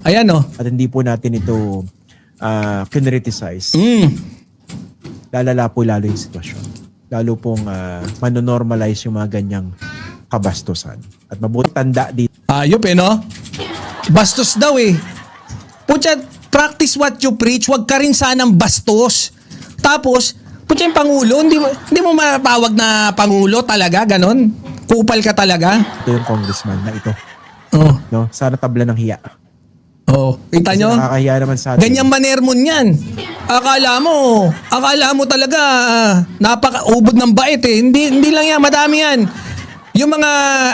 Ayan o. at hindi po natin ito kinriticize, lalala po lalo yung sitwasyon. Lalo pong manonormalize yung mga ganyang kabastusan. At mabuti tanda dito. Ayop no? Bastos daw eh. Putya, practice what you preach. Huwag ka rin sanang bastos. Tapos, putya yung Pangulo, hindi mo mapawag na Pangulo talaga, ganon? Kupal ka talaga? Ito yung congressman na ito. Oh. No? Sana tabla ng hiya. Oh, kita Kasi nyo? nakakahiya naman sa atin. Ganyang maner mo niyan. Akala mo talaga napaka-ubod ng bait eh. Hindi lang yan, madami yan. Yung mga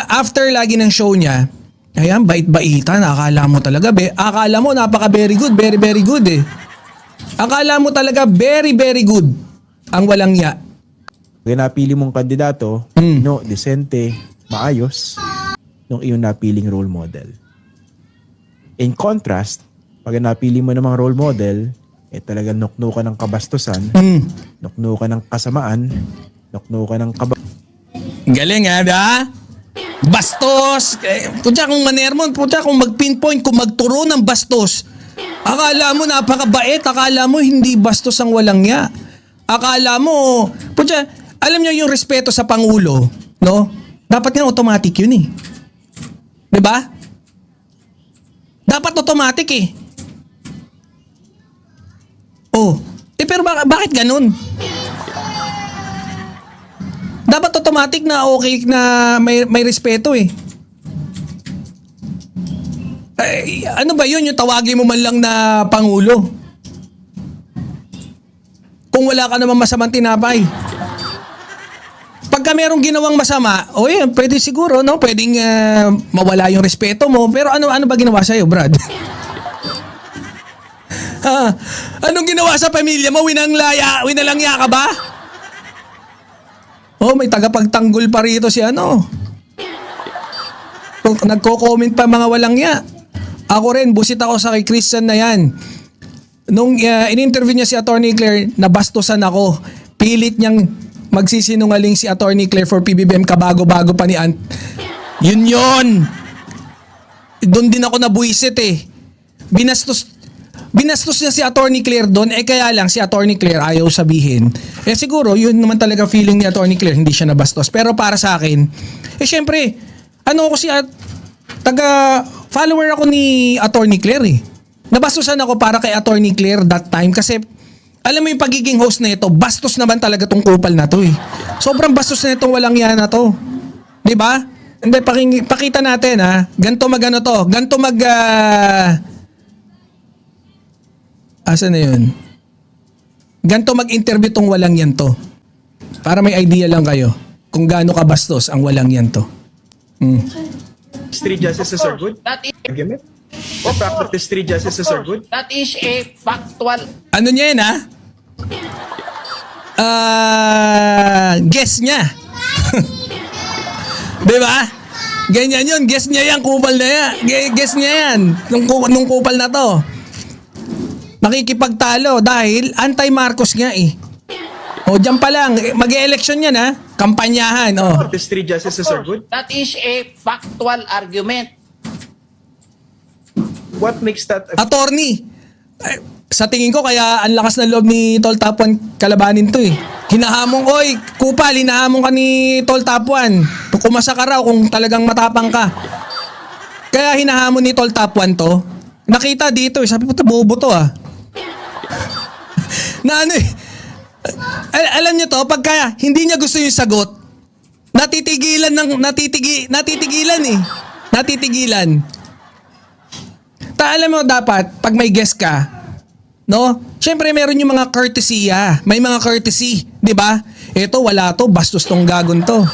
after lagi ng show niya, ayan, bait-baitan. Akala mo talaga, akala mo napaka very good, very very good eh. Akala mo talaga very very good ang walang ya. Kaya napili mong kandidato, no, disente, maayos, nung iyong napiling role model. In contrast, pag napili mo namang role model, talagang nukno ka ng kabastusan, nukno ka ng kasamaan, nukno ka ng Galing ha? Bastos! Putya kung maner mo, putya kung mag-pinpoint, kung magturo ng bastos. Akala mo napakabait, akala mo hindi bastos ang walang ya. Akala mo, putya, alam nyo yung respeto sa Pangulo, no? Dapat nga automatic yun eh. Diba? Dapat automatic eh. Oh. Pero bakit ganun? Dapat automatic na okay na may respeto eh. Ano ba yun? Yung tawagin mo man lang na Pangulo. Kung wala ka naman masamang tinapay. Pagka merong ginawang masama, pwede siguro, no? Pwedeng mawala yung respeto mo. Pero ano ba ginawa sa'yo, Brad? Anong ginawa sa pamilya mo? Winalangya ka ba? May tagapagtanggol pa rito si ano. Nagko-comment pa mga walang ya. Ako rin, busit ako sa kay Christian na yan. Nung in-interview niya si Attorney Claire, nabastusan ako. Pilit niyang magsisinungaling si Attorney Claire for PBBM kabago-bago pa ni Ant. Yun. Doon din ako nabuisit eh. Binastos niya si Attorney Claire doon, kaya lang si Attorney Claire ayaw sabihin. Siguro, yun naman talaga feeling ni Attorney Claire, hindi siya nabastos. Pero para sa akin, syempre, follower ako ni Attorney Claire eh. Nabastusan ako para kay Attorney Claire that time kasi alam mo yung pagiging host na ito, bastos naman talaga tong kupal na to eh. Sobrang bastos na itong walang yan na to. Diba? Hindi, pakita natin ha. Ganto asa na yun? Ganto mag-interview tong walang yan to. Para may idea lang kayo kung gaano kabastos ang walang yan to. Three justices are good? That is, Argument? O practice three justices are good? that is a factual. Ano niya yun ha? Guess niya. Diba? Ganyan yun. Guess niya yan. Kupal na yan. Guess niya yan. Nung kupal na to. Nakikipagtalo dahil anti-Marcos nga eh. Diyan pa lang. Mag-e-election yan ha. Kampanyahan. Practice three justices are good? That is a factual argument. What makes that Attorney. Sa tingin ko kaya ang lakas ng loob ni Tol Tapuan kalabanin to eh. Hinahamong, kupal, hinahamong ka ni Tol Tapuan. Kumasa ka raw kung talagang matapang ka. Kaya hinahamon ni Tol Tapuan to. Nakita dito eh. Sabi ko, bobo to ah. Na ano eh. Alam niyo to, pagka hindi niya gusto yung sagot, natitigilan eh. Natitigilan. Alam mo dapat, pag may guest ka, no? Siyempre meron yung mga courtesy, may mga courtesy, di ba? Ito, wala to, bastos tong gagon to.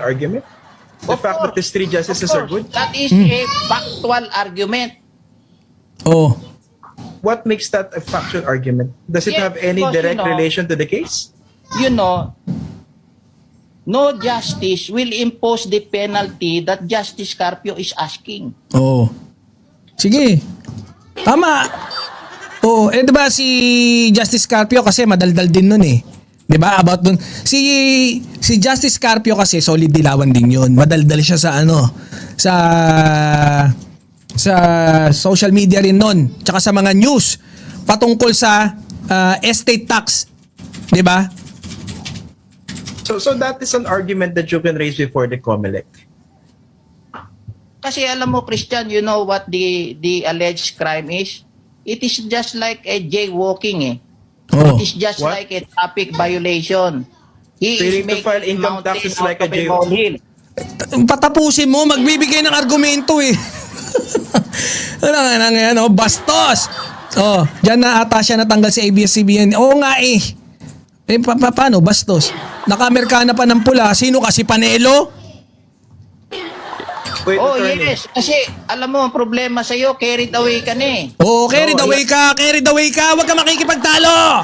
argument? The fact that these three justices are good? That is a factual argument. What makes that a factual argument? Does it Yeah, have any because, direct relation to the case? No justice will impose the penalty that Justice Carpio is asking. Sige. Tama. Diba si Justice Carpio kasi madaldal din nun eh. Diba? About dun. Si Justice Carpio kasi solid dilawan din yun. Madaldal siya sa sa social media rin nun, tsaka sa mga news patungkol sa estate tax. 'Di ba? So that is an argument that you can raise before the COMELEC. Kasi alam mo, Christian, you know what the alleged crime is? It is just like a jaywalking eh. Oh. It is just What? like a traffic violation. He Failing to is file making income mountain taxes out like a of jaywalk. molehill. Patapusin mo, magbibigay ng argumento eh. Ano, bastos. Oh, diyan na ata siya natanggal si ABS-CBN. Oo nga eh. Paano? Bastos. Naka-Amerikana pa ng pula. Sino kasi Panelo? Wait, Oh attorney. yes, kasi alam mo ang problema sa iyo, carried away ka na eh. Oo, carried No, away ka. Carried away ka. Huwag ka makikipagtalo.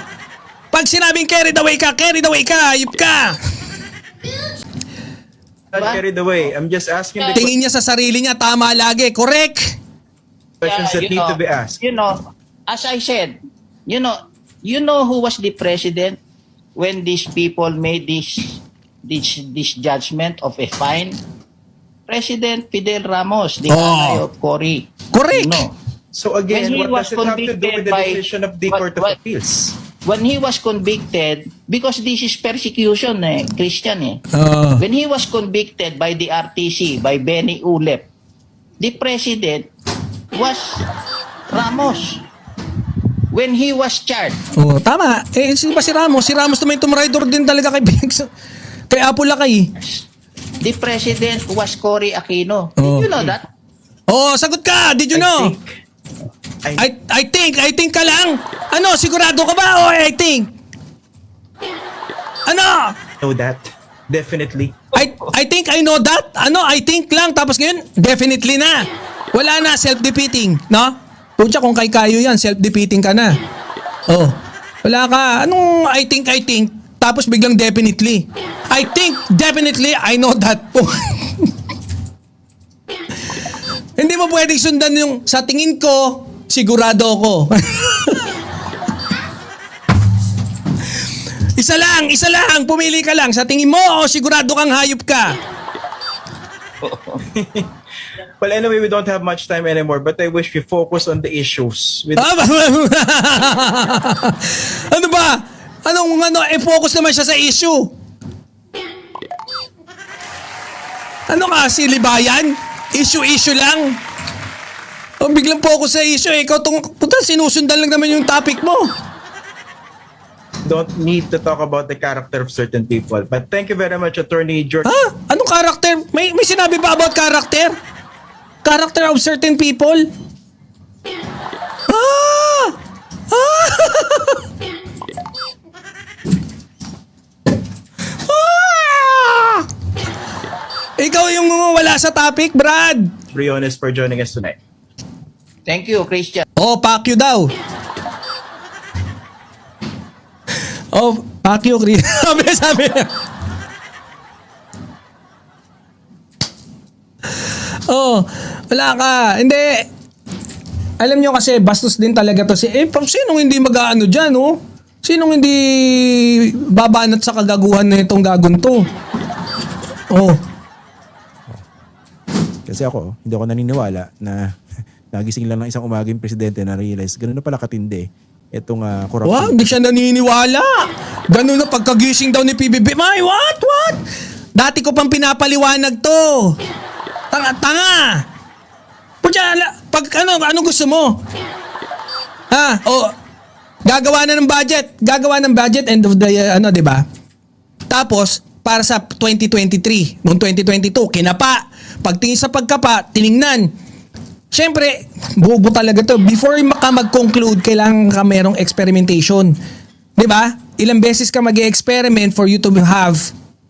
Pag sinabing carried away ka, ayup ka. Not carried away. I'm just asking the Tingin niya sa sarili niya, tama lagi. Correct. questions that need to be asked. You know, as I said, you know who was the president when these people made this judgment of a fine? President Fidel Ramos, the nanay of Cory. Correct. No. So again, When he what was does it have to do with the convicted by- decision of the what- Court of what- Appeals? When he was convicted, because this is persecution eh, Christian eh. When he was convicted by the RTC, by Benny Ulep, the president was Ramos. When he was charged, Oh, tama. Si Ramos? Si Ramos naman yung tumrider din talaga kay Apo Lakay. the president was Cory Aquino. Oh. Did you know that? Oh, sagot ka. Did you know? I I think ka lang. Ano, sigurado ka ba? O I think? Ano? know that. Definitely. I think I know that. Ano, I think lang. Tapos ngayon, definitely na. Wala na, self-defeating. No? Pucha, kung kay Kayo yan, self-defeating ka na. Oh. Wala ka. Anong I think? Tapos biglang definitely. I think, definitely, I know that. Hindi mo pwedeng sundan yung sa tingin ko, sigurado ako. Isa lang, pumili ka lang. Sa tingin mo o sigurado kang hayop ka? Well, anyway, we don't have much time anymore, but I wish we focus on the issues. Ano ba? Focus naman siya sa issue. Ano ka, silibayan? Issue lang. O biglang focus sa issue eh. Ikaw sinusundan lang naman yung topic mo. Don't need to talk about the character of certain people. But thank you very much, Attorney George. Ha? Anong character? May sinabi ba about character? Character of certain people? Ah! Ikaw yung wala sa topic, Brad. Briones for joining us tonight. Thank you, Christian. Oh, Pacquiao daw. Oh, Pacquiao. sabi. Oh, wala ka. Hindi. Alam nyo kasi, bastos din talaga to. Sinong hindi mag-aano dyan, oh? Sinong hindi babanat sa kagaguhan na itong gagon to? Oh. Kasi ako, hindi ako naniniwala na nagising lang ng isang umaga yung presidente na realize ganun na pala katindi itong corruption. Wow, hindi siya naniniwala. Ganun na pagkagising daw ni PBB. May, what? Dati ko pang pinapaliwanag to. Tanga. Pucha, pag ano gusto mo? Ha? O, gagawa ng budget end of the di ba? Tapos para sa 2023, noong 2022, kinapa. Pagtingin sa pagkapa, tiningnan. Siyempre, bobo talaga to. Before ka mag-conclude, kailangan ka merong experimentation. 'Di ba? Ilang beses ka mag-experiment for you to have,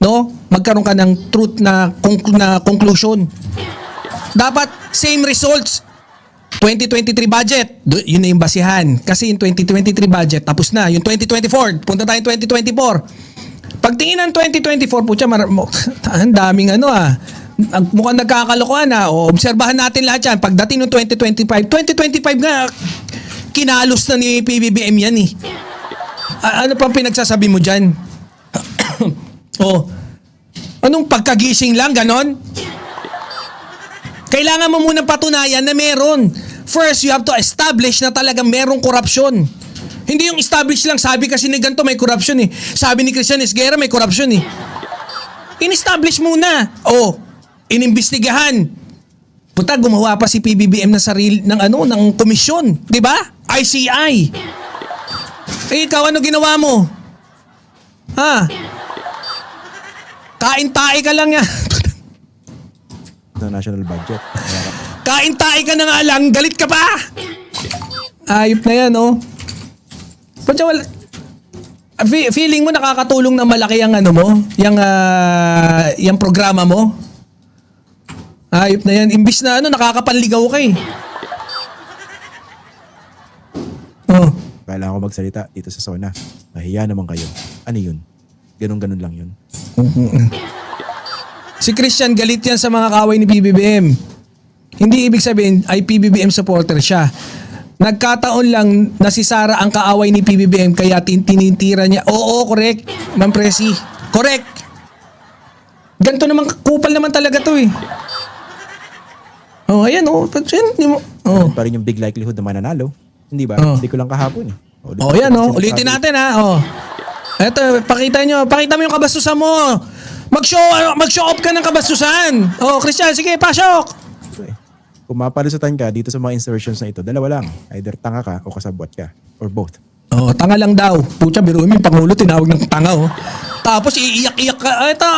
no? Magkaroon ka ng truth na conclusion. Dapat same results. 2023 budget, yun na yung basihan. Kasi yung 2023 budget, tapos na. Yung 2024, punta tayo 2024. Pagtingin ng 2024, putya, ang daming mukhang nagkakalokohan na. O, obserbahan natin lahat yan. Pagdating ng 2025 nga, kinalos na ni PBBM yan eh. Ano pang pinagsasabi mo dyan? Anong pagkagising lang, ganon? Kailangan mo munang patunayan na meron. First, you have to establish na talagang merong korupsyon. Hindi yung establish lang, sabi kasi ni ganito may korupsyon eh. Sabi ni Christian Esguerra may korupsyon eh. In-establish muna. Inimbestigahan. Puta, gumawa pa si PBBM ng sarili ng komisyon, 'di ba? ICI. Ikaw ano ginawa mo? Ha? Kain-tae ka lang yan. Sa national budget. Kain-tae ka na nga lang, galit ka pa. Ayop na yan, oh. But feeling mo nakakatulong na malaki ang ano mo, yung programa mo? Ayop na yan. Imbis na nakakapanligaw ka eh. Oh. Kailangan ko magsalita dito sa Sona. Mahiya naman kayo. Ano yun? Ganun-ganun lang yun. Si Christian galit yan sa mga kaaway ni PBBM. Hindi ibig sabihin ay PBBM supporter siya. Nagkataon lang na si Sara ang kaaway ni PBBM kaya tinitira niya. Oo, correct. Ma'am Presi. Correct. Ganito naman, kupal naman talaga to eh. Oh, ayan oh. Oh. Pa rin yung big likelihood na mananalo. Hindi ba? Oh. Hindi ko lang kahapon eh. Oh, yan oh. Ulitin natin ha. Oh. Eto, pakita mo yung kabastusan mo. Mag-show off ka ng kabastusan. Oh, Christian, sige, pasok. Okay. Kung mapalusutan ka dito sa mga insertions na ito, dalawa lang. Either tanga ka o kasabwat ka. Or both. Oh, tanga lang daw. Pucha, biruin mo yung Pangulo, tinawag ng tanga oh. Tapos iiyak-iyak ka. Eto,